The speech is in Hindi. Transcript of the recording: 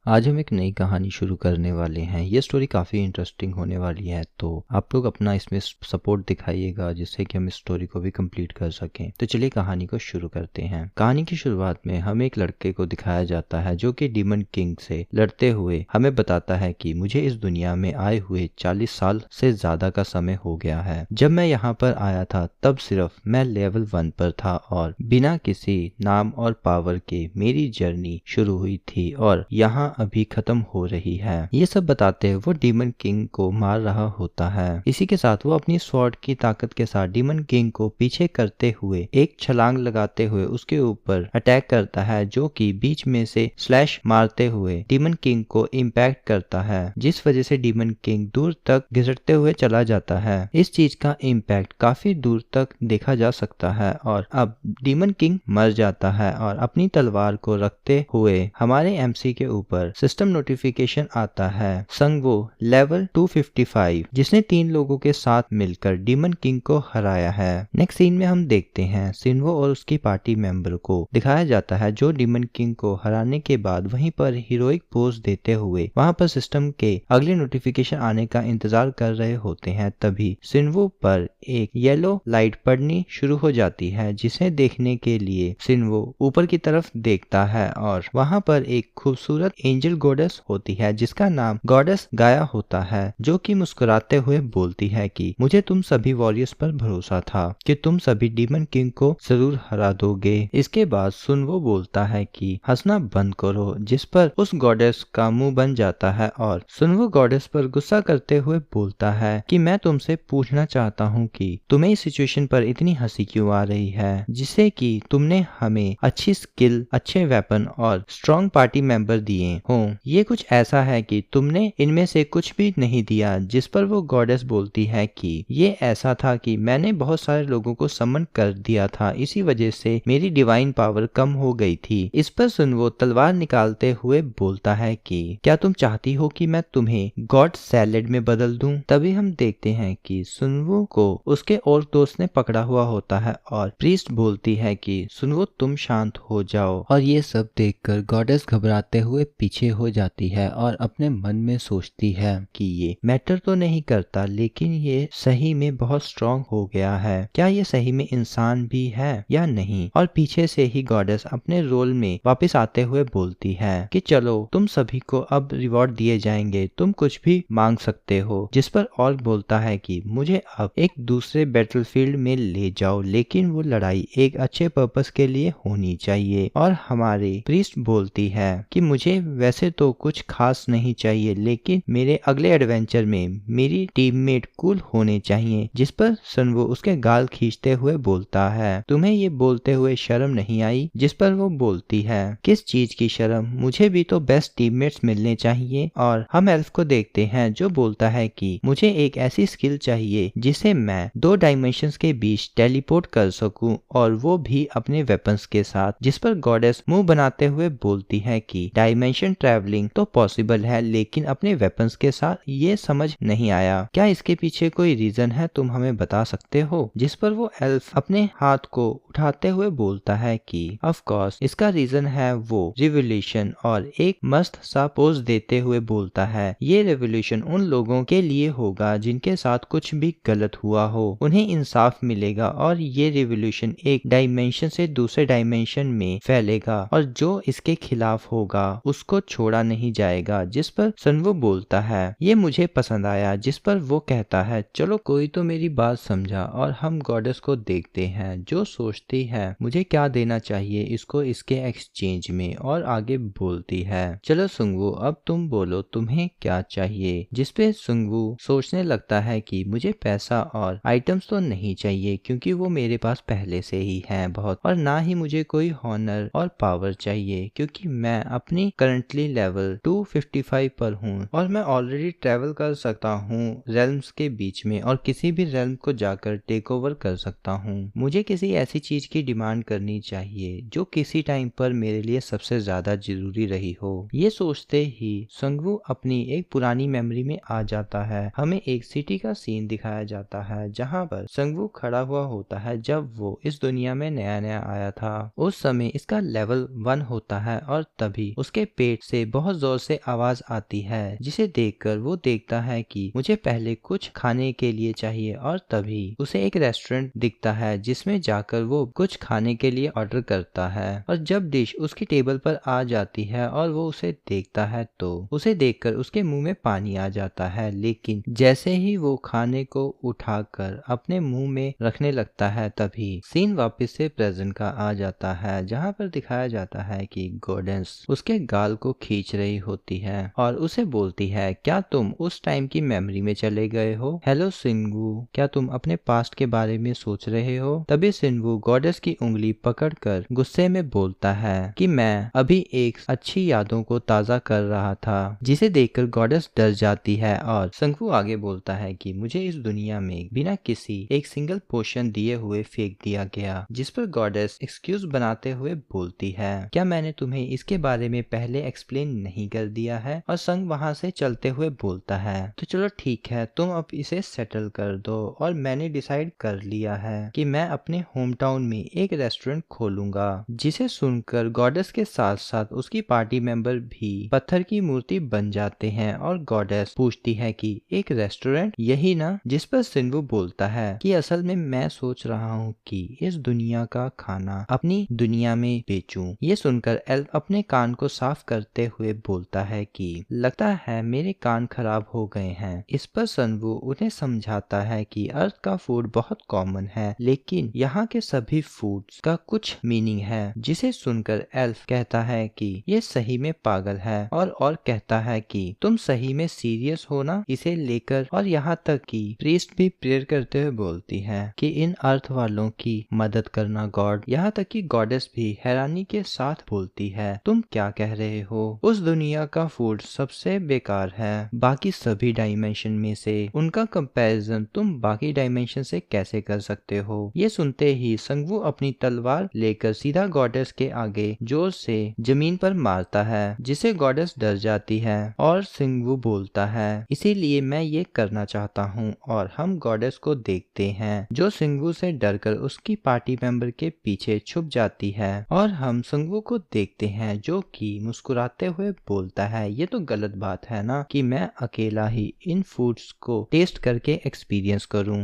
आज हम एक नई कहानी शुरू करने वाले हैं। ये स्टोरी काफ़ी इंटरेस्टिंग होने वाली है, तो आप लोग अपना इसमें सपोर्ट दिखाइएगा जिससे कि हम इस स्टोरी को भी कंप्लीट कर सकें। तो चलिए कहानी को शुरू करते हैं। कहानी की शुरुआत में हमें एक लड़के को दिखाया जाता है जो कि डीमन किंग से लड़ते हुए हमें बताता है कि मुझे इस दुनिया में आए हुए 40 साल से ज़्यादा का समय हो गया है। जब मैं यहाँ पर आया था तब सिर्फ मैं लेवल 1 पर था और बिना किसी नाम और पावर के मेरी जर्नी शुरू हुई थी और यहाँ अभी खत्म हो रही है। ये सब बताते वो डीमन किंग को मार रहा होता है। इसी के साथ वो अपनी स्वॉर्ड की ताकत के साथ डीमन किंग को पीछे करते हुए एक छलांग लगाते हुए उसके ऊपर अटैक करता है, जो कि बीच में से स्लैश मारते हुए डीमन किंग को इम्पैक्ट करता है, जिस वजह से डीमन किंग दूर तक घिसटते हुए चला जाता है। इस चीज का इम्पैक्ट काफी दूर तक देखा जा सकता है और अब डीमन किंग मर जाता है और अपनी तलवार को रखते हुए हमारे एमसी के ऊपर सिस्टम नोटिफिकेशन आता है। संगवो लेवल 255 जिसने 3 लोगों के साथ मिलकर डीमन किंग को हराया है। नेक्स्ट सीन में हम देखते हैं सिन्वो और उसकी पार्टी मेंबर को दिखाया जाता है जो डीमन किंग को हराने के बाद वहीं पर हीरोइक पोज देते हुए वहां पर सिस्टम के अगले नोटिफिकेशन आने का इंतजार कर रहे होते हैं। तभी सिन्वो पर एक येलो लाइट पड़नी शुरू हो जाती है, जिसे देखने के लिए सिन्वो ऊपर की तरफ देखता है और वहां पर एक खूबसूरत एंजल गॉडेस होती है जिसका नाम गॉडेस गाया होता है, जो कि मुस्कुराते हुए बोलती है कि मुझे तुम सभी वॉरियर्स पर भरोसा था कि तुम सभी डीमन किंग को जरूर हरा दोगे। इसके बाद सुनवो बोलता है कि हंसना बंद करो, जिस पर उस गॉडेस का मुंह बन जाता है और सुनवो गॉडेस पर गुस्सा करते हुए बोलता है कि मैं तुमसे पूछना चाहता हूँ कि तुम्हें इस सिचुएशन पर इतनी हंसी क्यों आ रही है, जिससे कि तुमने हमें अच्छी स्किल, अच्छे वेपन और स्ट्रॉन्ग पार्टी मेंबर दिए हो। ये कुछ ऐसा है कि तुमने इनमें से कुछ भी नहीं दिया। जिस पर वो गॉडेस बोलती है कि ये ऐसा था कि मैंने बहुत सारे लोगों को समन कर दिया था, इसी वजह से मेरी डिवाइन पावर कम हो गई थी। इस पर सुनवो तलवार निकालते हुए बोलता है कि क्या तुम चाहती हो कि मैं तुम्हें गॉड सैलेड में बदल दूं? तभी हम देखते हैं कि सुनवो को उसके और दोस्त ने पकड़ा हुआ होता है और प्रीस्ट बोलती है कि सुनवो तुम शांत हो जाओ। और ये सब देखकर गॉडेस घबराते हुए पीछे हो जाती है और अपने मन में सोचती है कि ये मैटर तो नहीं करता, लेकिन ये सही में बहुत स्ट्रांग हो गया है। क्या ये सही में इंसान भी है या नहीं? और पीछे से ही गॉडेस अपने रोल में वापस आते हुए बोलती है कि चलो तुम सभी को अब रिवॉर्ड दिए जाएंगे, तुम कुछ भी मांग सकते हो। जिस पर ऑर्क बोलता है कि मुझे अब एक दूसरे बैटलफील्ड में ले जाओ, लेकिन वो लड़ाई एक अच्छे पर्पस के लिए होनी चाहिए। और हमारे प्रीस्ट बोलती है कि मुझे वैसे तो कुछ खास नहीं चाहिए, लेकिन मेरे अगले एडवेंचर में मेरी टीममेट कूल होने चाहिए। जिस पर सनवो उसके गाल खींचते हुए बोलता है तुम्हें ये बोलते हुए शर्म नहीं आई? जिस पर वो बोलती है किस चीज की शर्म, मुझे भी तो बेस्ट टीममेट्स मिलने चाहिए। और हम एल्फ को देखते हैं जो बोलता है कि मुझे एक ऐसी स्किल चाहिए जिसे मैं 2 डायमेंशंस के बीच टेलीपोर्ट कर सकूं, और वो भी अपने वेपन्स के साथ। जिस पर गॉडेस मुंह बनाते हुए बोलती है कि डायमेंशन ट्रैवलिंग तो पॉसिबल है, लेकिन अपने वेपन्स के साथ ये समझ नहीं आया। क्या इसके पीछे कोई रीजन है? तुम हमें बता सकते हो? जिस पर वो एल्फ अपने हाथ को उठाते हुए बोलता है कि ऑफ कोर्स इसका रीजन है वो रिवोल्यूशन, और एक मस्त सा पोज देते हुए बोलता है ये रिवोल्यूशन उन लोगों के लिए होगा जिनके साथ कुछ भी गलत हुआ हो, उन्हें इंसाफ मिलेगा और ये रिवोल्यूशन एक डायमेंशन से दूसरे डायमेंशन में फैलेगा और जो इसके खिलाफ होगा उसको छोड़ा नहीं जाएगा। जिस पर सनवो बोलता है ये मुझे पसंद आया। जिस पर वो कहता है चलो कोई तो मेरी बात समझा। और हम गॉडेस को देखते हैं जो सोचती है मुझे क्या देना चाहिए इसको इसके एक्सचेंज में, और आगे बोलती है चलो सुंगवू अब तुम बोलो तुम्हें क्या चाहिए। जिस पे सुंगवू सोचने लगता है कि मुझे पैसा और आइटम्स तो नहीं चाहिए क्योंकि वो मेरे पास पहले से ही है बहुत, और ना ही मुझे कोई हॉनर और पावर चाहिए क्योंकि मैं अपनी करंटली लेवल 255 पर हूँ और मैं ऑलरेडी ट्रेवल कर सकता हूँ रेल्म्स के बीच में और किसी भी रेल्म को जाकर टेक ओवर कर सकता हूँ। मुझे किसी ऐसी चीज की डिमांड करनी चाहिए जो किसी टाइम पर मेरे लिए सबसे ज्यादा जरूरी रही हो। ये सोचते ही संगवू अपनी एक पुरानी मेमोरी में आ जाता है। हमें एक सिटी का सीन दिखाया जाता है जहाँ पर संगवू खड़ा हुआ होता है जब वो इस दुनिया में नया नया आया था। उस समय इसका लेवल 1 होता है और तभी उसके पेट प्लेट से बहुत जोर से आवाज आती है, जिसे देखकर वो देखता है कि मुझे पहले कुछ खाने के लिए चाहिए और तभी उसे एक रेस्टोरेंट दिखता है जिसमें जाकर वो कुछ खाने के लिए ऑर्डर करता है। और जब डिश उसकी टेबल पर आ जाती है और वो उसे देखता है तो उसे देखकर उसके मुंह में पानी आ जाता है, लेकिन जैसे ही वो खाने को उठाकर अपने मुंह में रखने लगता है तभी सीन वापस से प्रेजेंट का आ जाता है, जहाँ पर दिखाया जाता है कि गॉडेस उसके गाल को खींच रही होती है और उसे बोलती है, क्या तुम उस टाइम की मेमोरी में चले गए हो? हेलो सिंगू, क्या तुम अपने पास्ट के बारे में सोच रहे हो? तभी सिंगू गॉडेस की उंगली पकड़कर गुस्से में बोलता है कि मैं अभी एक अच्छी यादों को ताजा कर रहा था, जिसे देखकर गॉडेस डर जाती है। और सिंगू आगे बोलता है कि मुझे इस दुनिया में बिना किसी एक सिंगल पोशन दिए हुए फेंक दिया गया, जिस पर गॉडेस एक्सक्यूज बनाते हुए बोलती है, क्या मैंने तुम्हें इसके बारे में पहले एक्सप्लेन नहीं कर दिया है? और संग वहां से चलते हुए बोलता है, तो चलो ठीक है, तुम अब इसे सेटल कर दो और मैंने डिसाइड कर लिया है कि मैं अपने होम टाउन में एक रेस्टोरेंट खोलूंगा। जिसे सुनकर गॉडेस के साथ साथ उसकी पार्टी मेंबर भी पत्थर की मूर्ति बन जाते हैं और गॉडेस पूछती है कि एक रेस्टोरेंट यही ना? जिस पर सिन्वू बोलता है कि असल में मैं सोच रहा हूँ कि इस दुनिया का खाना अपनी दुनिया में बेचूं। ये सुनकर एल्फ अपने कान को साफ करते हुए बोलता है कि लगता है मेरे कान खराब हो गए हैं। इस पर सिन्वू उन्हें समझाता है कि अर्थ का फूड बहुत कॉमन है, लेकिन यहाँ के सभी फूड्स का कुछ मीनिंग है। जिसे सुनकर एल्फ कहता है कि ये सही में पागल है और कहता है कि तुम सही में सीरियस हो ना इसे लेकर? और यहाँ तक कि प्रीस्ट भी प्रेयर करते हुए बोलती है कि इन अर्थ वालों की मदद करना गॉड। यहाँ तक कि गॉडेस भी हैरानी के साथ बोलती है, तुम क्या कह रहे हो? उस दुनिया का फूड सबसे बेकार है बाकी सभी डायमेंशन में से। उनका कंपैरिजन तुम बाकी डायमेंशन से कैसे कर सकते हो? ये सुनते ही संगवू अपनी तलवार लेकर सीधा गॉडेस के आगे जोर से जमीन पर मारता है, जिसे गॉडेस डर जाती है और सिंगवू बोलता है, इसीलिए मैं ये करना चाहता हूँ। और हम गॉडेस को देखते हैं जो सिंगवू से डरकर उसकी पार्टी मेंबर के पीछे छुप जाती है और हम सिंगवू को देखते हैं जो कि मुस्कुराते हुए बोलता है, ये तो गलत बात है ना कि मैं अकेला ही इन फूड्स को टेस्ट करके एक्सपीरियंस करूं।